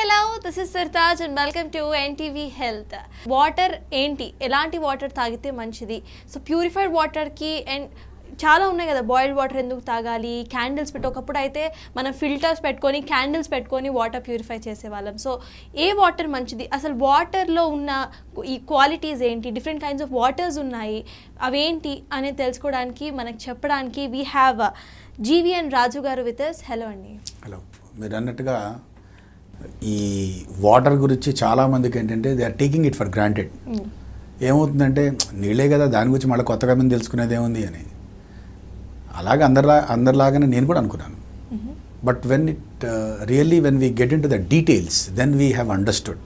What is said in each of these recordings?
hello, this is Sartaj and welcome to NTV Health. Water ఏంటి, ఎలాంటి water తాగితే మంచిది? సో ప్యూరిఫైడ్ వాటర్కి అండ్ చాలా ఉన్నాయి కదా, బాయిల్డ్ వాటర్ ఎందుకు తాగాలి, క్యాండిల్స్ పెట్టి ఒకప్పుడు అయితే మనం ఫిల్టర్స్ పెట్టుకొని క్యాండిల్స్ పెట్టుకొని వాటర్ ప్యూరిఫై చేసేవాళ్ళం. సో ఏ వాటర్ మంచిది, అసలు వాటర్లో ఉన్న ఈ క్వాలిటీస్ ఏంటి, డిఫరెంట్ కైండ్స్ ఆఫ్ వాటర్స్ ఉన్నాయి, అవేంటి అనేది తెలుసుకోవడానికి మనకు చెప్పడానికి వీ హ్యావ్ జీవీఎన్ రాజు గారు విత్ us. హలో అండి. హలో. మీరు అన్నట్టుగా ఈ వాటర్ గురించి చాలామందికి ఏంటంటే they are taking it for granted. ఏమవుతుందంటే నీళ్ళే కదా, దాని గురించి మళ్ళీ కొత్తగా మేము తెలుసుకునేది ఏముంది అని, అలాగే అందరిలాగానే నేను కూడా అనుకున్నాను. But when we get into the details then we have understood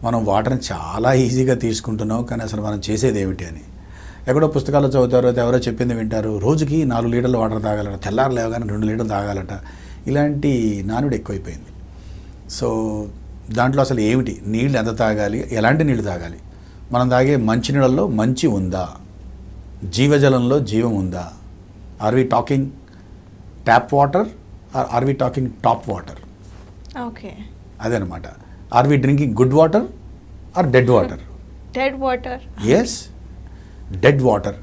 మనం వాటర్ని చాలా ఈజీగా తీసుకుంటున్నాం, కానీ అసలు మనం చేసేది ఏమిటి అని. ఎక్కడో పుస్తకాలు చదువుతారో ఎవరో చెప్పింది వింటారు, రోజుకి 4 లీటర్ల వాటర్ తాగాలట, తెల్లారు లేవగానే 2 లీటర్లు తాగాలట, ఇలాంటి నానుడు ఎక్కువైపోయింది. సో దాంట్లో అసలు ఏమిటి, నీళ్ళు ఎంత తాగాలి, ఎలాంటి నీళ్ళు తాగాలి, మనం తాగే మంచినీళ్ళల్లో మంచి ఉందా, జీవజలంలో జీవం ఉందా, are we talking tap water are we talking tap water? Okay, అదనమాట. Are we drinking good water or dead water? Dead water. Yes, dead water.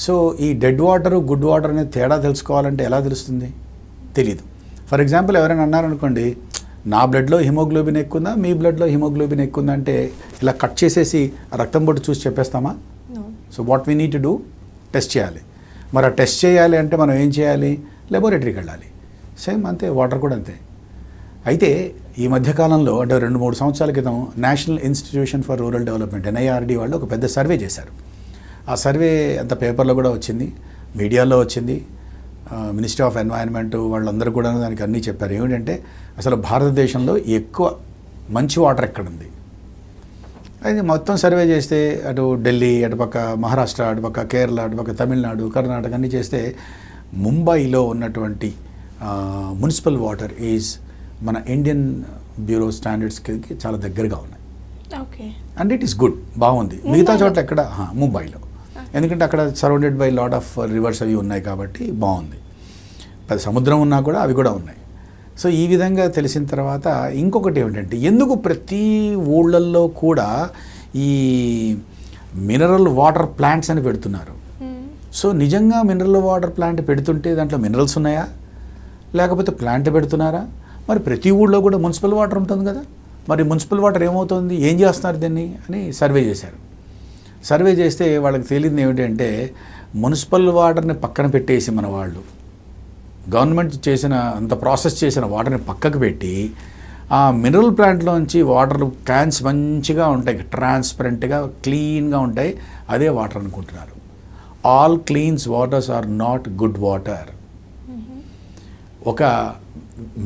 So ఈ డెడ్ వాటర్ గుడ్ వాటర్ అనేది తేడా తెలుసుకోవాలంటే ఎలా తెలుస్తుంది? తెలీదు. ఫర్ ఎగ్జాంపుల్ ఎవరైనా అన్నారనుకోండి, నా బ్లడ్లో హిమోగ్లోబిన్ ఎక్కుందా, మీ బ్లడ్లో హిమోగ్లోబిన్ ఎక్కుందా అంటే ఇలా కట్ చేసేసి రక్తం బొట్టు చూసి చెప్పేస్తామా? So what we need to do, test చేయాలి. మరి ఆ టెస్ట్ చేయాలి అంటే మనం ఏం చేయాలి? లెబొరేటరీకి వెళ్ళాలి. సేమ్ అంతే, వాటర్ కూడా అంతే. అయితే ఈ మధ్యకాలంలో అంటే 2-3 సంవత్సరాల క్రితం national institution for rural development NIRD వాళ్ళు ఒక పెద్ద సర్వే చేశారు. ఆ సర్వే అంత పేపర్లో కూడా వచ్చింది, మీడియాలో వచ్చింది, మినిస్ట్రీ ఆఫ్ ఎన్వైరన్మెంట్ వాళ్ళందరూ కూడా దానికి అన్నీ చెప్పారు. ఏమిటంటే అసలు భారతదేశంలో ఎక్కువ మంచి వాటర్ ఎక్కడుంది అది మొత్తం సర్వే చేస్తే, అటు ఢిల్లీ, అటుపక్క మహారాష్ట్ర, అటుపక్క కేరళ, అటుపక్క తమిళనాడు, కర్ణాటక అన్నీ చేస్తే ముంబైలో ఉన్నటువంటి మున్సిపల్ వాటర్ ఈజ్ మన ఇండియన్ బ్యూరో స్టాండర్డ్స్కి చాలా దగ్గరగా ఉన్నాయి. Okay, and it is good, బాగుంది. మిగతా చోట్ల ఎక్కడ? ముంబైలో. ఎందుకంటే అక్కడ surrounded by lot of reverse అవి ఉన్నాయి కాబట్టి బాగుంది. సముద్రం ఉన్నా కూడా అవి కూడా ఉన్నాయి. సో ఈ విధంగా తెలిసిన తర్వాత ఇంకొకటి ఏమిటంటే, ఎందుకు ప్రతి ఊళ్ళల్లో కూడా ఈ మినరల్ వాటర్ ప్లాంట్స్ అని పెడుతున్నారు? సో నిజంగా మినరల్ వాటర్ ప్లాంట్ పెడుతుంటే దాంట్లో మినరల్స్ ఉన్నాయా, లేకపోతే ప్లాంట్ పెడుతున్నారా? మరి ప్రతి ఊళ్ళో కూడా మున్సిపల్ వాటర్ ఉంటుంది కదా, మరి మున్సిపల్ వాటర్ ఏమవుతుంది, ఏం చేస్తున్నారు దీన్ని అని సర్వే చేశారు. సర్వే చేస్తే వాళ్ళకి తెలియదు ఏమిటంటే, మున్సిపల్ వాటర్ని పక్కన పెట్టేసి మన వాళ్ళు గవర్నమెంట్ చేసిన అంత ప్రాసెస్ చేసిన వాటర్ని పక్కకు పెట్టి ఆ మినరల్ ప్లాంట్లోంచి వాటర్ క్యాన్స్ మంచిగా ఉంటాయి, ట్రాన్స్పరెంట్గా క్లీన్గా ఉంటాయి, అదే వాటర్ అనుకుంటున్నారు. All cleans waters are not good water. ఒక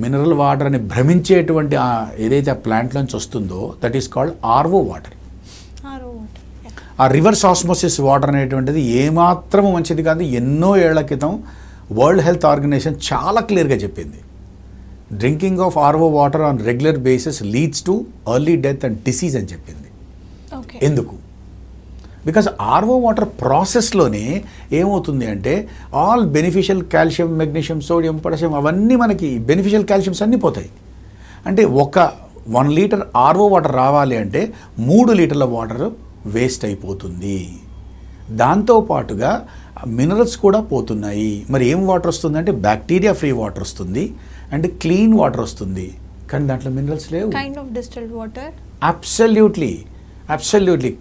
మినరల్ వాటర్ అని భ్రమించేటువంటి ఏదైతే ఆ ప్లాంట్లోంచి వస్తుందో that is called RO water. ఆ రివర్స్ ఆస్మోసిస్ వాటర్ అనేటువంటిది ఏమాత్రము మంచిది కాదు. ఎన్నో ఏళ్ల క్రితం వరల్డ్ హెల్త్ ఆర్గనైజేషన్ చాలా క్లియర్గా చెప్పింది, drinking of RO water on regular basis leads to early death and disease అని చెప్పింది. ఎందుకు? బికాస్ RO వాటర్ ప్రాసెస్లోనే ఏమవుతుంది అంటే all beneficial calcium, magnesium, sodium, potassium అవన్నీ మనకి బెనిఫిషియల్ కాల్షియమ్స్ అన్నీ పోతాయి. అంటే 1 లీటర్ RO వాటర్ రావాలి అంటే 3 లీటర్ల వాటర్ వేస్ట్ అయిపోతుంది. దాంతోపాటుగా మినరల్స్ కూడా పోతున్నాయి. మరి ఏం వాటర్ వస్తుంది అంటే బ్యాక్టీరియా ఫ్రీ వాటర్ వస్తుంది అండ్ క్లీన్ వాటర్ వస్తుంది, కానీ దాంట్లో మినరల్స్ లేవు. Kind of distilled water. Absolutely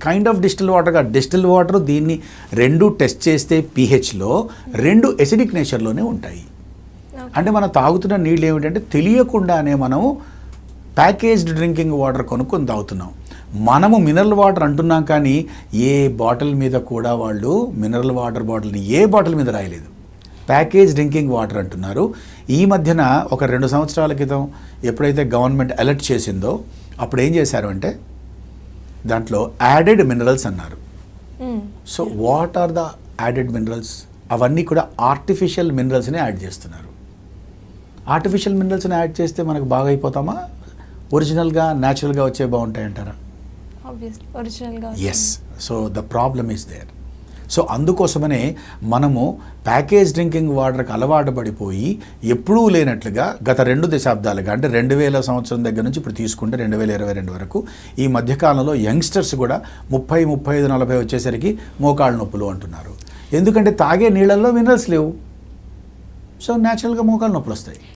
kind of distil water. Distil water దీన్ని 2 టెస్ట్ చేస్తే pHలో 2 ఎసిడిక్ నేచర్లోనే ఉంటాయి. అంటే మనం తాగుతున్న నీళ్ళు ఏమిటంటే తెలియకుండానే మనము ప్యాకేజ్డ్ డ్రింకింగ్ వాటర్ కొనుక్కొని తాగుతున్నాం. మనము మినరల్ వాటర్ అంటున్నాం, కానీ ఏ బాటిల్ మీద కూడా వాళ్ళు మినరల్ వాటర్ బాటిల్ని ఏ బాటిల్ మీద రాయలేదు, ప్యాకేజ్ డ్రింకింగ్ వాటర్ అంటున్నారు. ఈ మధ్యన ఒక 2 సంవత్సరాల క్రితం ఎప్పుడైతే గవర్నమెంట్ అలర్ట్ చేసిందో అప్పుడు ఏం చేశారు అంటే దాంట్లో యాడెడ్ మినరల్స్ అన్నారు. So what are the added minerals? అవన్నీ కూడా ఆర్టిఫిషియల్ మినరల్స్ని యాడ్ చేస్తున్నారు. ఆర్టిఫిషియల్ మినరల్స్ని యాడ్ చేస్తే మనకు బాగా అయిపోతామా, ఒరిజినల్గా న్యాచురల్గా వచ్చే బాగుంటాయి అంటారా? ఒరిజినల్గా. Yes. So the problem is there. So అందుకోసమనే మనము ప్యాకేజ్ డ్రింకింగ్ వాటర్కి అలవాటు పడిపోయి ఎప్పుడూ లేనట్లుగా గత 2 దశాబ్దాలుగా అంటే 2000 సంవత్సరం దగ్గర నుంచి ఇప్పుడు తీసుకుంటే 2022 వరకు ఈ మధ్యకాలంలో యంగ్స్టర్స్ కూడా 30, 35, 40 వచ్చేసరికి మోకాళ్ళ నొప్పులు అంటున్నారు. ఎందుకంటే తాగే నీళ్ళల్లో మినరల్స్ లేవు. సో న్యాచురల్గా మోకాళ్ళ నొప్పులు వస్తాయి.